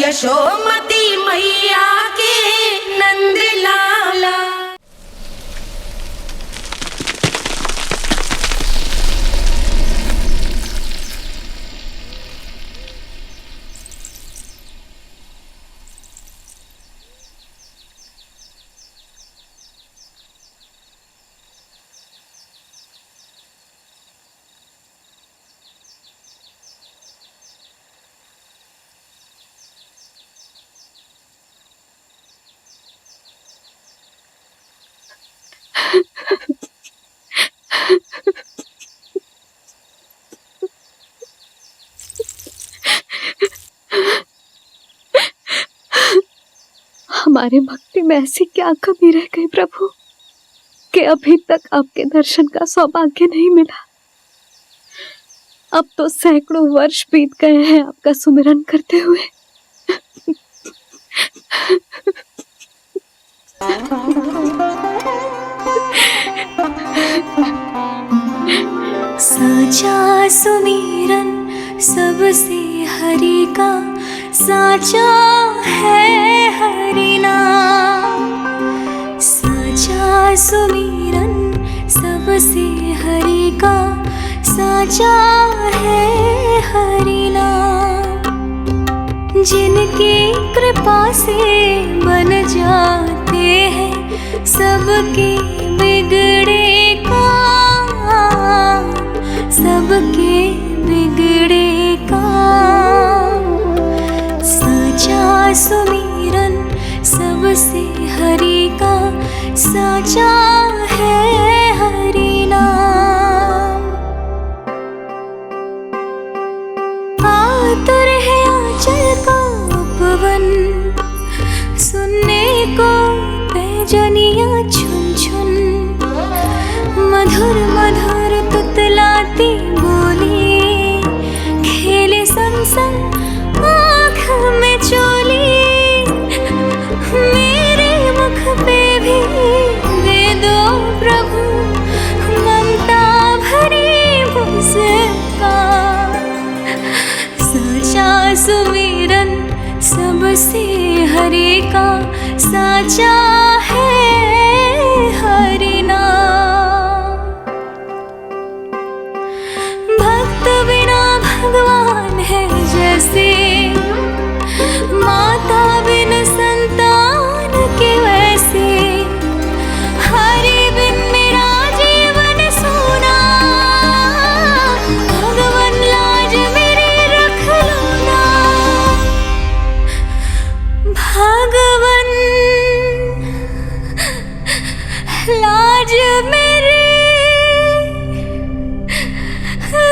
यशोमती मैया के नंद लाला। हमारे भक्ति में ऐसी क्या कमी रह गई प्रभु कि अभी तक आपके दर्शन का सौभाग्य नहीं मिला। अब तो सैकड़ों वर्ष बीत गए हैं आपका सुमिरन करते हुए। साचा सुमिरन सबसे हरि का, साचा है हरि नाम। साचा सुमिरन सबसे हरि का, साचा है हरि नाम। जिनकी कृपा से बन जाते हैं सबके बिगड़े काम, सबके बिगड़े काम। साचा सुमिरन सबसे हरि का, साचा है हरि नाम। आतुर है आंचल का उपवन, सुनने को पैजनियां छुन छुन। मधुर मधुर तुतलाती बोली, खेले संग संग आँख में चोली। मेरे मुख पे भी दे दो प्रभु ममता भरी मुस्कान। साचा सुमिरन सबसे हरि का, साचा है हरि नाम। भक्त बिना भगवान है जैसे, माता बिन संतान के वैसे। हरि बिन मेरा जीवन सूना, भगवान लाज मेरी रख लो ना। भगवान लाज मेरी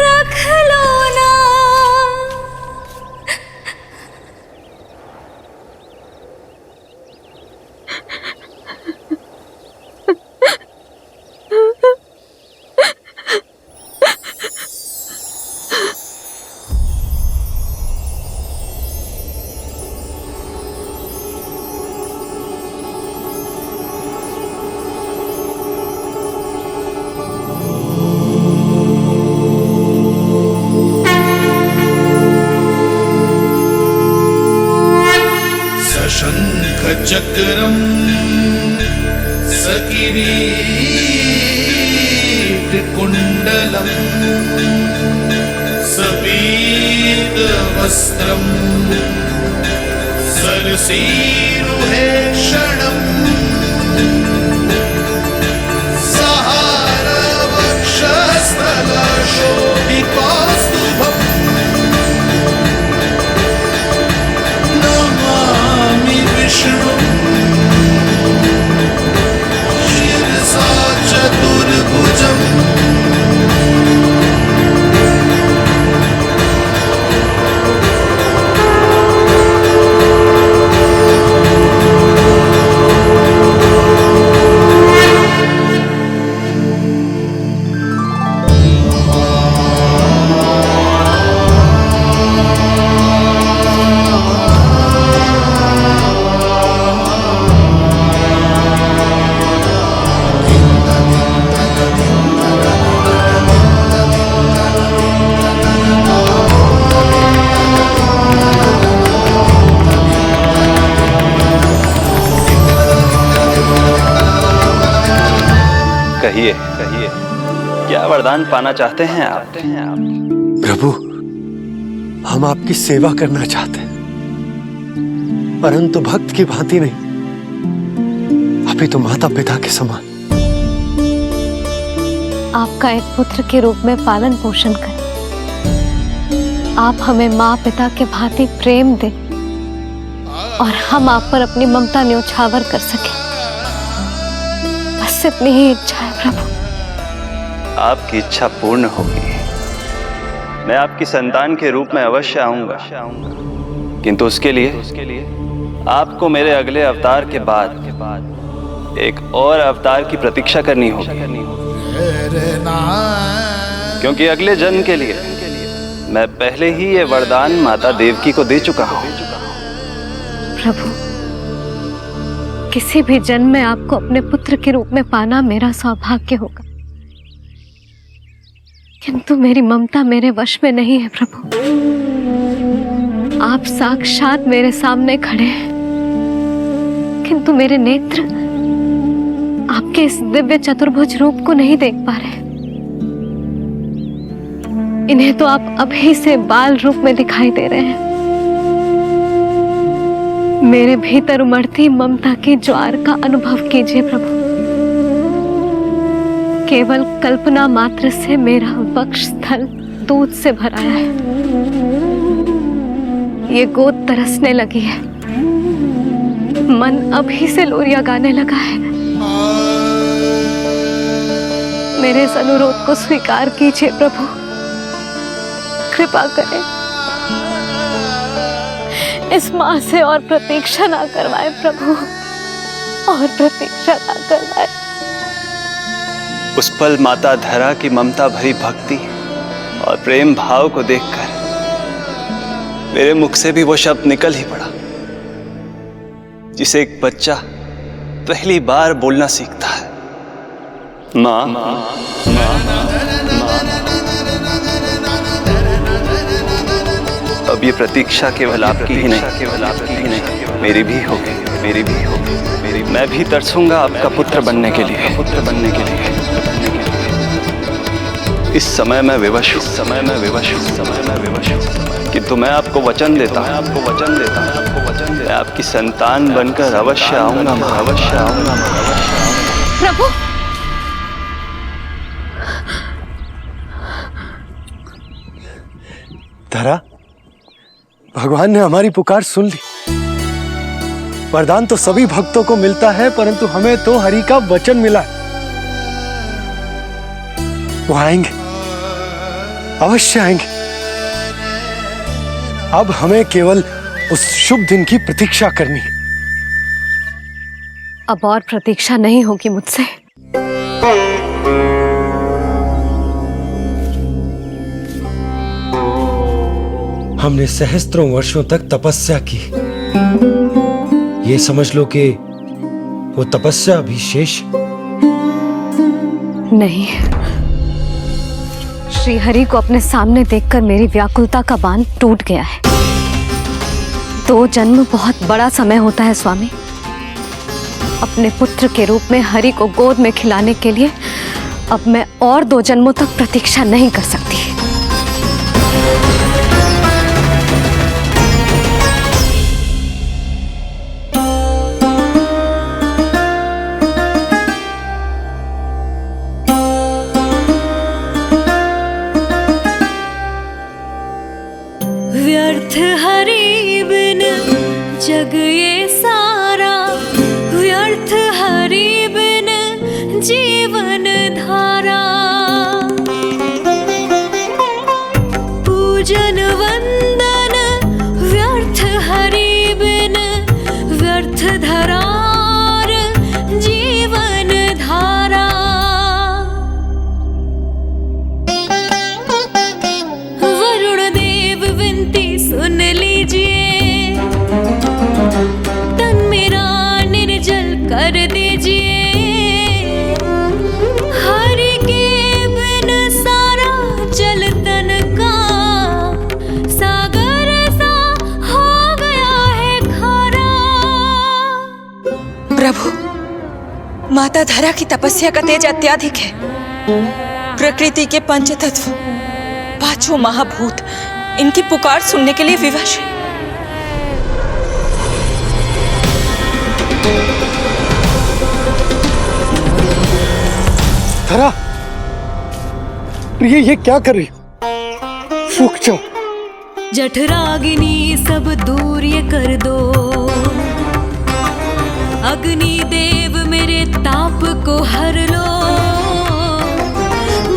रख लो ना। चक्रम सकिरीट कुंडलम सबीत वस्त्रम सरसीरुहे क्षणम सहार वक्षस्थल शोभितौस्तुभम् नमामि विष्णु शिरसा चतुर्भुजम् कहिए कहिए, क्या वरदान पाना चाहते हैं आप? प्रभु, हम आपकी सेवा करना चाहते हैं, परंतु भक्त की भांति नहीं, अभी तो माता पिता के समान। आपका एक पुत्र के रूप में पालन पोषण करें। आप हमें माँ पिता के भांति प्रेम दें और हम आप पर अपनी ममता न्योछावर कर सकें। बस इतनी ही इच्छा है प्रभु। आपकी इच्छा पूर्ण होगी। मैं आपकी संतान के रूप में अवश्य आऊंगा, किंतु उसके लिए आपको मेरे अगले अवतार के बाद एक और अवतार की प्रतीक्षा करनी होगी, क्योंकि अगले जन्म के लिए मैं पहले ही ये वरदान माता देवकी को दे चुका हूं। प्रभु, किसी भी जन्म में आपको अपने पुत्र के रूप में पाना मेरा सौभाग्य होगा, किंतु मेरी ममता मेरे वश में नहीं है प्रभु। आप साक्षात मेरे सामने खड़े हैं, किंतु मेरे नेत्र आपके इस दिव्य चतुर्भुज रूप को नहीं देख पा रहे। इन्हें तो आप अभी से बाल रूप में दिखाई दे रहे हैं। मेरे भीतर उमड़ती ममता की ज्वार का अनुभव कीजिए प्रभु। केवल कल्पना मात्र से मेरा वक्षस्थल दूध से भराया है। ये गोद तरसने लगी है, मन अभी से लोरियां गाने लगा है। मेरे इस अनुरोध को स्वीकार कीजिए प्रभु, कृपा करें। इस माँ से और प्रतीक्षा ना करवाए प्रभु, और प्रतीक्षा ना करवाए। उस पल माता धरा की ममता भरी भक्ति और प्रेम भाव को देखकर मेरे मुख से भी वो शब्द निकल ही पड़ा जिसे एक बच्चा पहली बार बोलना सीखता है, माँ। अब ये प्रतीक्षा केवल आपकी ही नहीं, मेरी भी होगी। मैं भी तरसूंगा आपका पुत्र बनने के लिए। इस समय मैं विवश हूँ, किंतु मैं आपको वचन देता हूँ, मैं आपकी संतान बनकर अवश्य आऊंगा, प्रभु, धरा, भगवान ने हमारी पुकार सुन ली। वरदान तो सभी भक्तों को मिलता है, परंतु हमें तो हरि का वचन मिला है। वो आएंगे, अवश्य आएंगे। अब हमें केवल उस शुभ दिन की प्रतीक्षा करनी है। अब और प्रतीक्षा नहीं होगी मुझसे। हमने सहस्त्रों वर्षों तक तपस्या की, ये समझ लो कि वो तपस्या अभी शेष नहीं। श्री हरि को अपने सामने देखकर मेरी व्याकुलता का बांध टूट गया है। 2 जन्म बहुत बड़ा समय होता है स्वामी। अपने पुत्र के रूप में हरि को गोद में खिलाने के लिए अब मैं और 2 जन्मों तक प्रतीक्षा नहीं कर सकती। व्यर्थ हरि बिन जग ये सारा, व्यर्थ हरि बिन जीवन धारा। माता धरा की तपस्या का तेज अत्यधिक है। प्रकृति के पंचतत्व, पांचों महाभूत इनकी पुकार सुनने के लिए विवश है। धरा, प्रिय ये क्या कर रही हो? रुक जाओ। जठराग्नि सब दूर ये कर दो, अग्नि देव मेरे ताप को हर लो।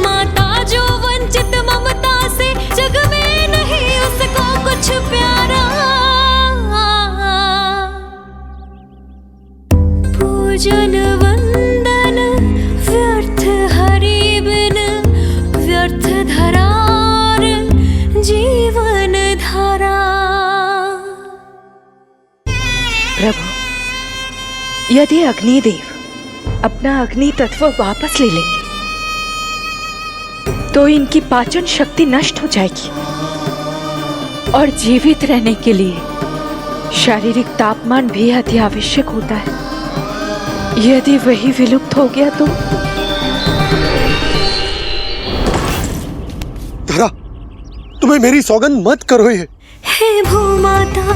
माता जो वंचित ममता से, जग में नहीं उसको कुछ प्यारा। पूजन वंदन व्यर्थ हरि बिन, व्यर्थ धरार जीवन धारा। प्रभु, यदि अग्निदेव अपना अग्नि तत्व वापस ले लेंगे तो इनकी पाचन शक्ति नष्ट हो जाएगी और जीवित रहने के लिए शारीरिक तापमान भी अति आवश्यक होता है। यदि वही विलुप्त हो गया तो? धरा, तुम्हें मेरी सौगंध मत करो ये। हे भूमाता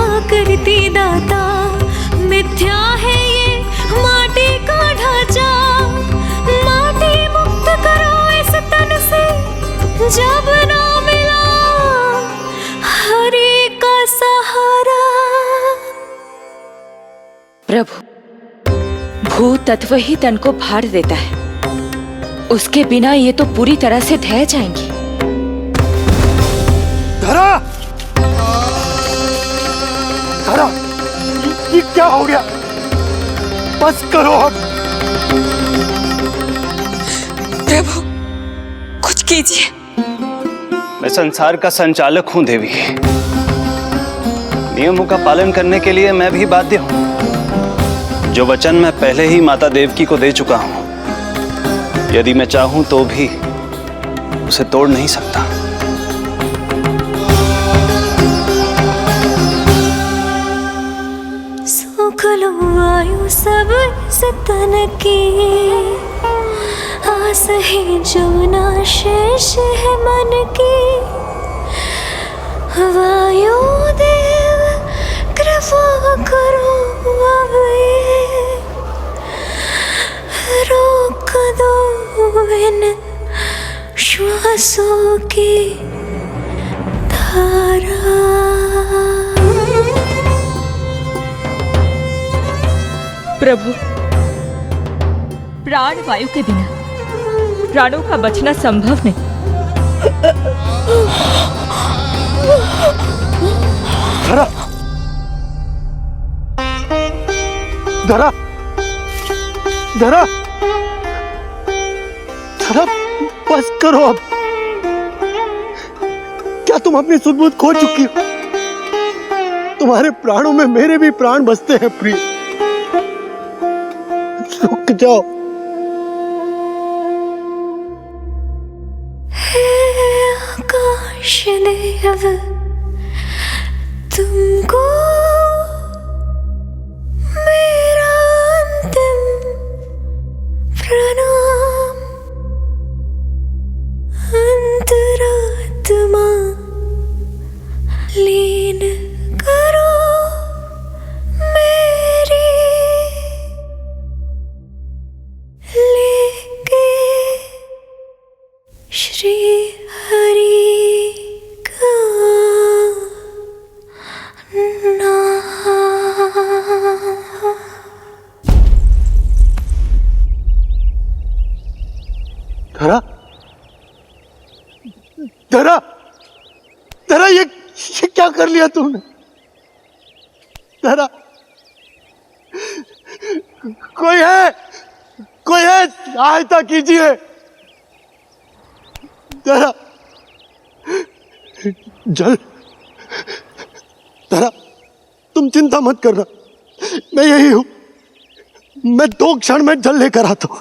आकृति दाता, मिथ्या है ये माटी का ढांचा। माटी मुक्त करो इस तन से, जब ना मिला हरि का सहारा। प्रभु, भू तत्व ही तन को भार देता है, उसके बिना ये तो पूरी तरह से ढह जाएंगी। धरा, धरा, ये क्या हो गया? बस करो अब। प्रभु, कुछ कीजिए। मैं संसार का संचालक हूं देवी। नियमों का पालन करने के लिए मैं भी बाध्य हूं। जो वचन मैं पहले ही माता देवकी को दे चुका हूं, यदि मैं चाहूं तो भी उसे तोड़ नहीं सकता। सुख लो आयु सब इस तन की, आस है जमुना शेष है मन की। वायु देव कृपा करो अब ये, रोक दो इन श्वासों की धारा। प्रभु, प्राण वायु के बिना प्राणों का बचना संभव नहीं। धरा, धरा, धरा, धरा, बस करो अब। क्या तुम अपनी सुध-बुध खो चुकी हो? तुम्हारे प्राणों में मेरे भी प्राण बसते हैं प्रिय। रुक जाओ। हे आकाश देव, तुमको मेरा अंतिम प्रणाम। अंतरात्मा लीन करो मेरी, लेके श्री हरि का नाम। धरा, धरा, धरा, ये क्या कर लिया तुमने? धरा, कोई है, कोई है, सहायता कीजिए। धरा, जल। धरा, तुम चिंता मत करना, मैं यही हूं। मैं 2 क्षण में जल लेकर आता हूं।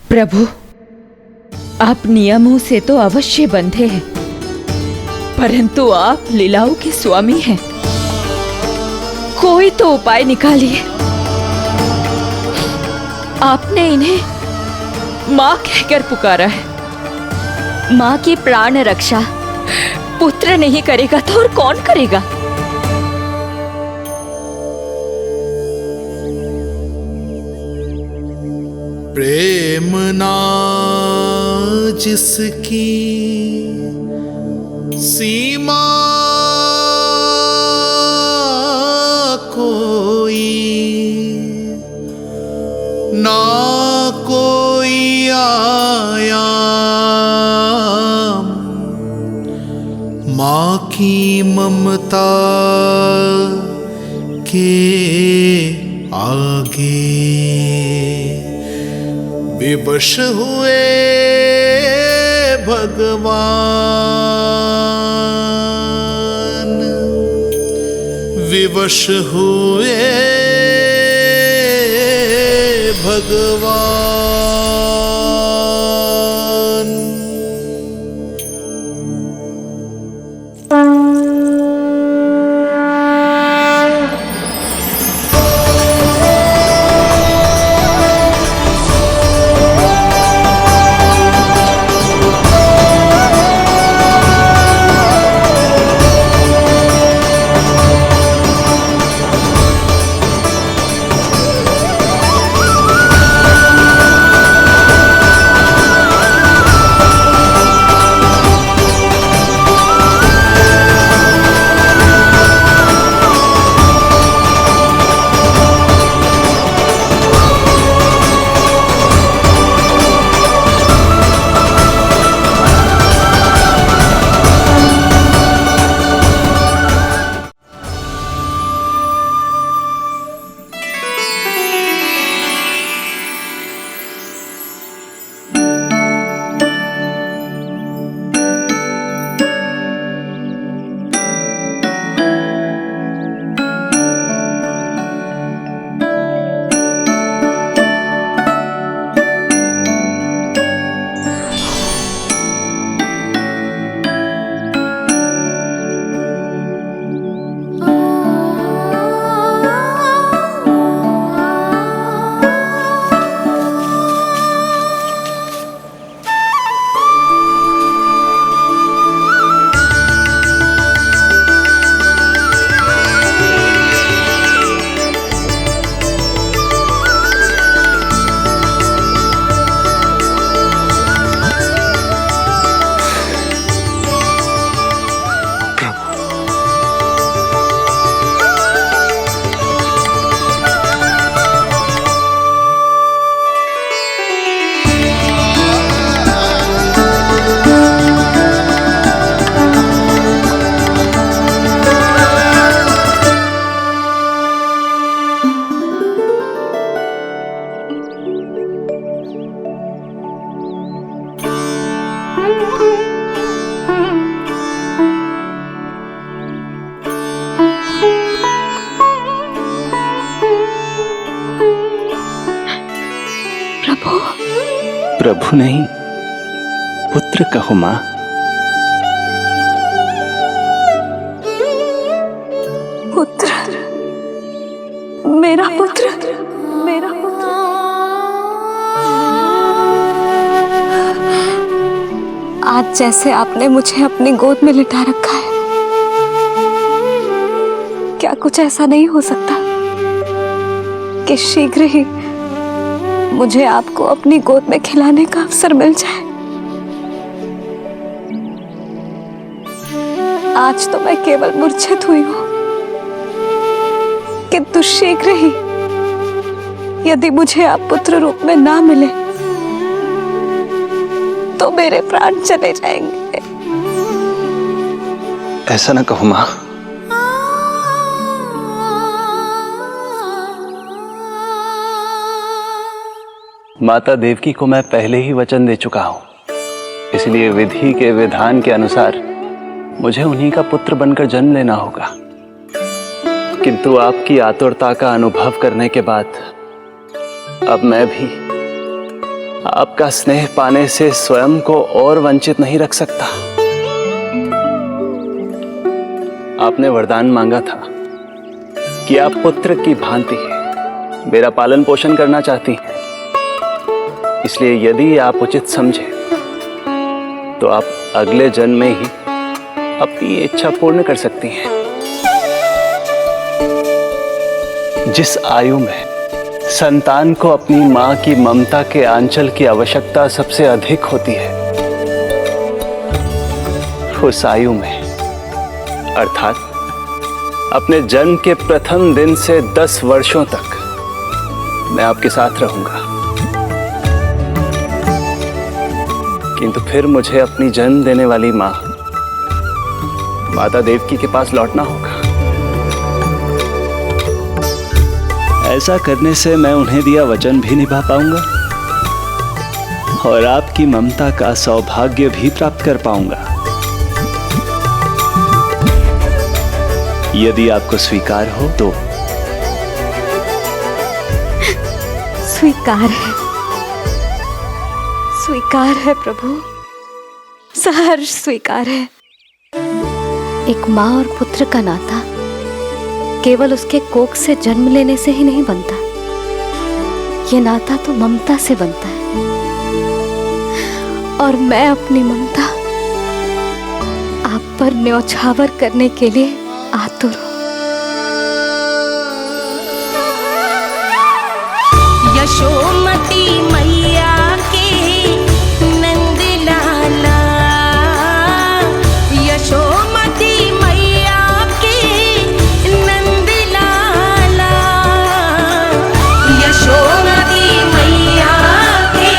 प्रभु, आप नियमों से तो अवश्य बंधे हैं, परंतु आप लीलाओं के स्वामी हैं। कोई तो उपाय निकालिए। आपने इन्हें माँ कहकर पुकारा है। माँ की प्राण रक्षा पुत्र नहीं करेगा तो और कौन करेगा? प्रेम ना जिसकी सीमा कोई, ना कोई आयाम माँ की ममता के आगे। विवश हुए भगवान, विवश हुए भगवान। प्रभु नहीं, पुत्र कहो मां। पुत्र, मेरा पुत्र, मेरा पुत्र। आज जैसे आपने मुझे अपनी गोद में लिटा रखा है, क्या कुछ ऐसा नहीं हो सकता कि शीघ्र ही मुझे आपको अपनी गोद में खिलाने का अवसर मिल जाए? आज तो मैं केवल मूर्छित हुई हूं, किंतु शीघ्र ही यदि मुझे आप पुत्र रूप में ना मिले तो मेरे प्राण चले जाएंगे। ऐसा ना कहो मां। माता देवकी को मैं पहले ही वचन दे चुका हूं, इसलिए विधि के विधान के अनुसार मुझे उन्हीं का पुत्र बनकर जन्म लेना होगा। किंतु आपकी आतुरता का अनुभव करने के बाद अब मैं भी आपका स्नेह पाने से स्वयं को और वंचित नहीं रख सकता। आपने वरदान मांगा था कि आप पुत्र की भांति मेरा पालन पोषण करना चाहती हैं। इसलिए यदि आप उचित समझे तो आप अगले जन्म में ही अपनी इच्छा पूर्ण कर सकती हैं। जिस आयु में संतान को अपनी मां की ममता के आंचल की आवश्यकता सबसे अधिक होती है, उस आयु में अर्थात अपने जन्म के प्रथम दिन से 10 वर्षों तक मैं आपके साथ रहूंगा। किंतु फिर मुझे अपनी जन्म देने वाली मां माता देवकी के पास लौटना होगा। ऐसा करने से मैं उन्हें दिया वचन भी निभा पाऊंगा और आपकी ममता का सौभाग्य भी प्राप्त कर पाऊंगा। यदि आपको स्वीकार हो तो। स्वीकार है प्रभु, सहर्ष स्वीकार है। एक माँ और पुत्र का नाता केवल उसके कोख से जन्म लेने से ही नहीं बनता। ये नाता तो ममता से बनता है और मैं अपनी ममता आप पर न्यौछावर करने के लिए आतुर हूं। यशोमती मैया के नंद लाला, यशोमती मैया के नंद लाला, यशोमती मैया के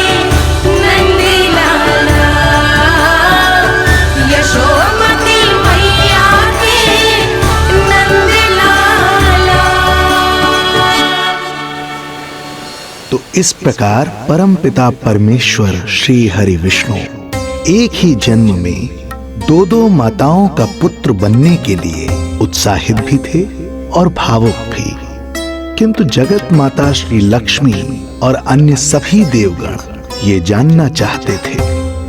नंद लाला, यशोमती मैया के नंद लाला। तो इस प्रकार परमपिता परमेश्वर श्री हरि विष्णु एक ही जन्म में दो माताओं का पुत्र बनने के लिए उत्साहित भी थे और भावुक भी। किंतु जगत माता श्री लक्ष्मी और अन्य सभी देवगण ये जानना चाहते थे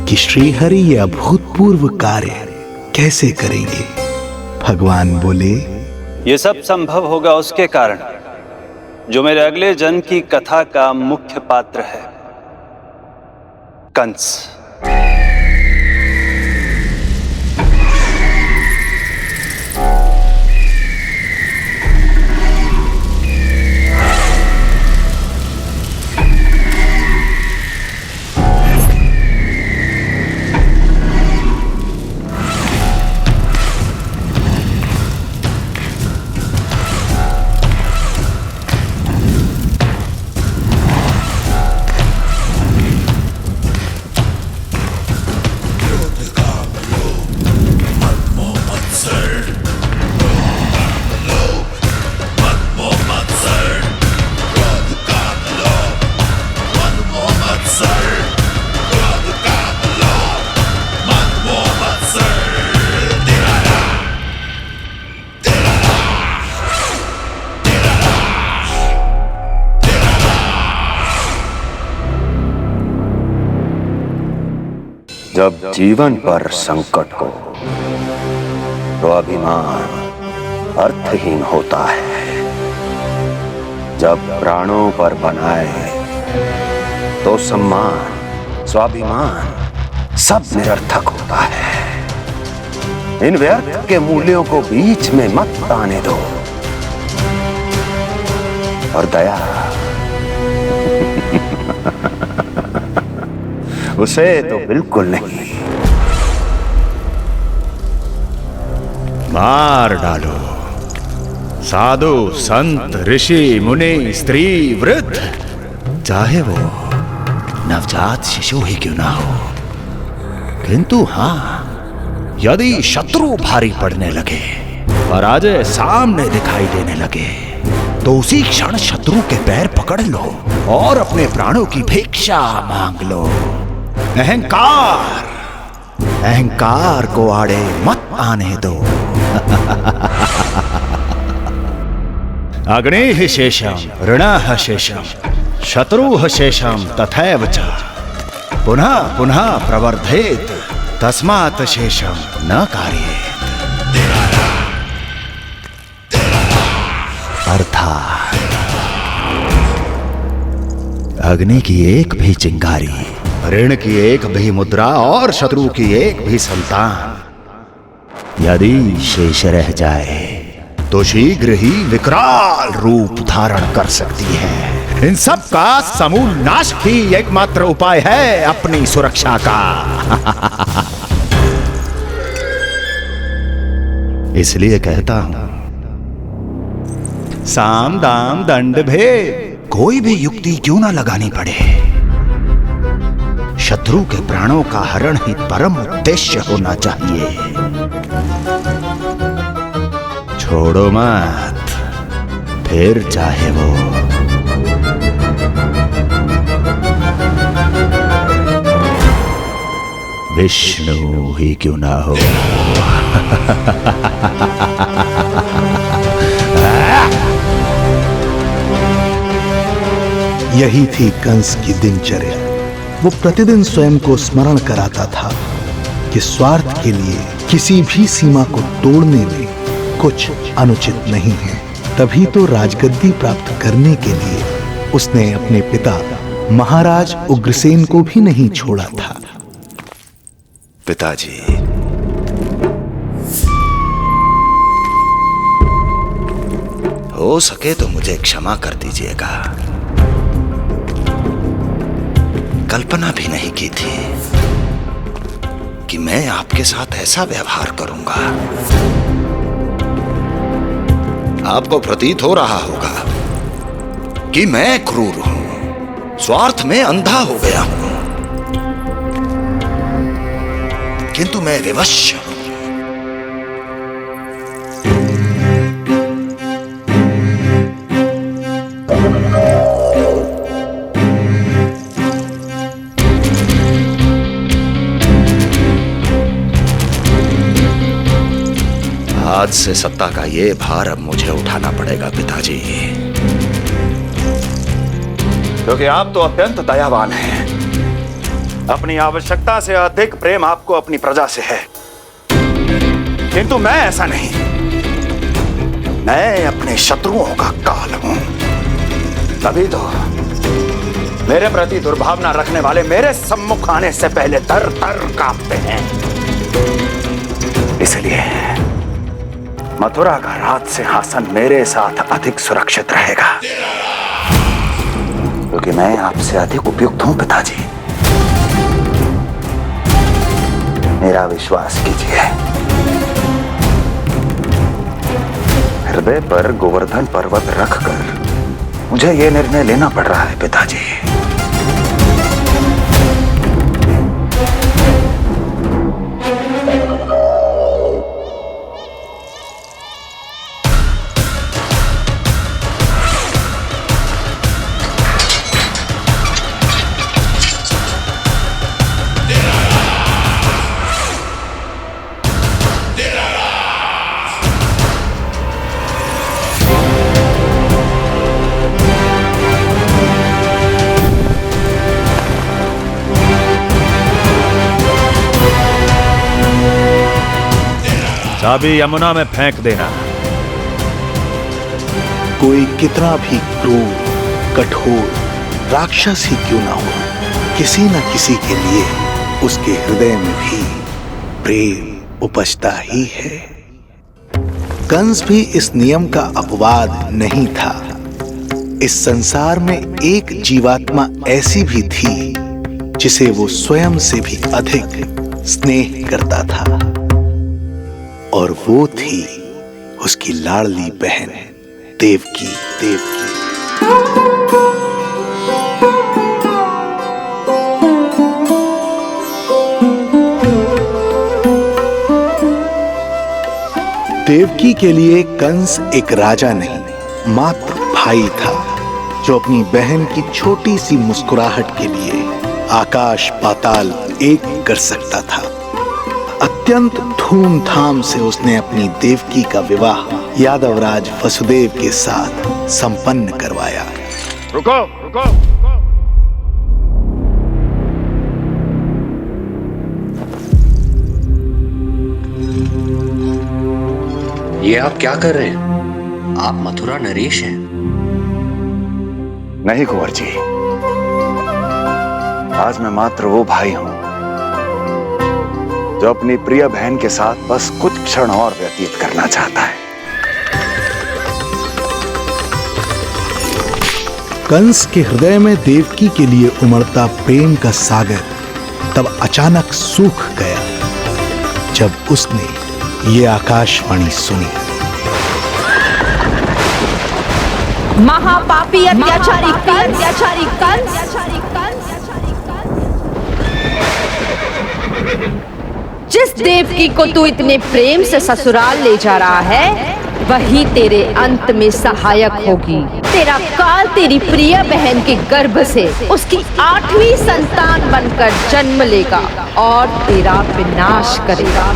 कि श्री हरि ये अभूतपूर्व कार्य कैसे करेंगे। भगवान बोले, ये सब संभव होगा उसके कारण जो मेरे अगले जन्म की कथा का मुख्य पात्र है, कंस। जब जीवन पर संकट हो तो अभिमान अर्थहीन होता है। जब प्राणों पर बनाए तो सम्मान स्वाभिमान सब निरर्थक होता है। इन व्यर्थ के मूल्यों को बीच में मत आने दो। और दया उसे तो बिल्कुल नहीं। मार डालो साधु संत ऋषि मुनि स्त्री वृद्ध, चाहे वो नवजात शिशु ही क्यों ना हो। किंतु हाँ, यदि शत्रु भारी पड़ने लगे, पराजय सामने दिखाई देने लगे, तो उसी क्षण शत्रु के पैर पकड़ लो और अपने प्राणों की भिक्षा मांग लो। अहंकार को आड़े मत आने दो। अग्निः शेषम ऋणः शेषम शत्रुः शेषम तथैव च पुनः पुनः प्रवर्धेत तस्मात् शेषम न कार्येत। अर्थात अग्नि की एक भी चिंगारी, ऋण की एक भी मुद्रा और शत्रु की एक भी संतान यदि शेष रह जाए तो शीघ्र ही विकराल रूप धारण कर सकती है। इन सब का समूल नाश ही एकमात्र उपाय है अपनी सुरक्षा का। इसलिए कहता हूं, साम दाम दंड भेद कोई भी युक्ति क्यों ना लगानी पड़े, शत्रु के प्राणों का हरण ही परम उद्देश्य होना चाहिए। छोड़ो मत, फिर चाहे वो विष्णु ही क्यों ना हो। यही थी कंस की दिनचर्या। वो प्रतिदिन स्वयं को स्मरण कराता था कि स्वार्थ के लिए किसी भी सीमा को तोड़ने में कुछ अनुचित नहीं है। तभी तो राजगद्दी प्राप्त करने के लिए उसने अपने पिता महाराज उग्रसेन को भी नहीं छोड़ा था। पिताजी, हो सके तो मुझे क्षमा कर दीजिएगा। कल्पना भी नहीं की थी कि मैं आपके साथ ऐसा व्यवहार करूंगा। आपको प्रतीत हो रहा होगा कि मैं क्रूर हूं, स्वार्थ में अंधा हो गया हूं, किंतु मैं विवश हूं। आज से सत्ता का ये भार अब मुझे उठाना पड़ेगा पिताजी, क्योंकि आप तो अत्यंत दयावान हैं। अपनी आवश्यकता से अधिक प्रेम आपको अपनी प्रजा से है, किंतु मैं ऐसा नहीं। मैं अपने शत्रुओं का काल हूं, तभी तो मेरे प्रति दुर्भावना रखने वाले मेरे सम्मुख आने से पहले थर थर कांपते हैं। इसलिए मथुरा का राज सिंहासन मेरे साथ अधिक सुरक्षित रहेगा, क्योंकि मैं आपसे अधिक उपयुक्त हूं पिताजी। मेरा विश्वास कीजिए। हृदय पर गोवर्धन पर्वत रखकर मुझे यह निर्णय लेना पड़ रहा है पिताजी। चाबी यमुना में फेंक देना। कोई कितना भी क्रूर, कठोर राक्षस ही क्यों ना हो, किसी न किसी के लिए उसके हृदय में भी प्रेम उपजता ही है। कंस भी इस नियम का अपवाद नहीं था। इस संसार में एक जीवात्मा ऐसी भी थी जिसे वो स्वयं से भी अधिक स्नेह करता था, और वो थी उसकी लाडली बहन देवकी। देवकी के लिए कंस एक राजा नहीं, मात्र भाई था, जो अपनी बहन की छोटी सी मुस्कुराहट के लिए आकाश पाताल एक कर सकता था। अत्यंत धूमधाम से उसने अपनी देवकी का विवाह यादवराज वसुदेव के साथ संपन्न करवाया। रुको रुको, ये आप क्या कर रहे हैं? आप मथुरा नरेश हैं? नहीं कुंवर जी, आज मैं मात्र वो भाई हूं जो अपनी प्रिय बहन के साथ बस कुछ क्षण और व्यतीत करना चाहता है। कंस के हृदय में देवकी के लिए उमड़ता प्रेम का सागर तब अचानक सूख गया जब उसने ये आकाशवाणी सुनी। महापापी अत्याचारी कंस जिस देवकी को तू इतने प्रेम से ससुराल ले जा रहा है, वही तेरे अंत में सहायक होगी। तेरा काल तेरी प्रिय बहन के गर्भ से उसकी 8वीं संतान बनकर जन्म लेगा और तेरा विनाश करेगा।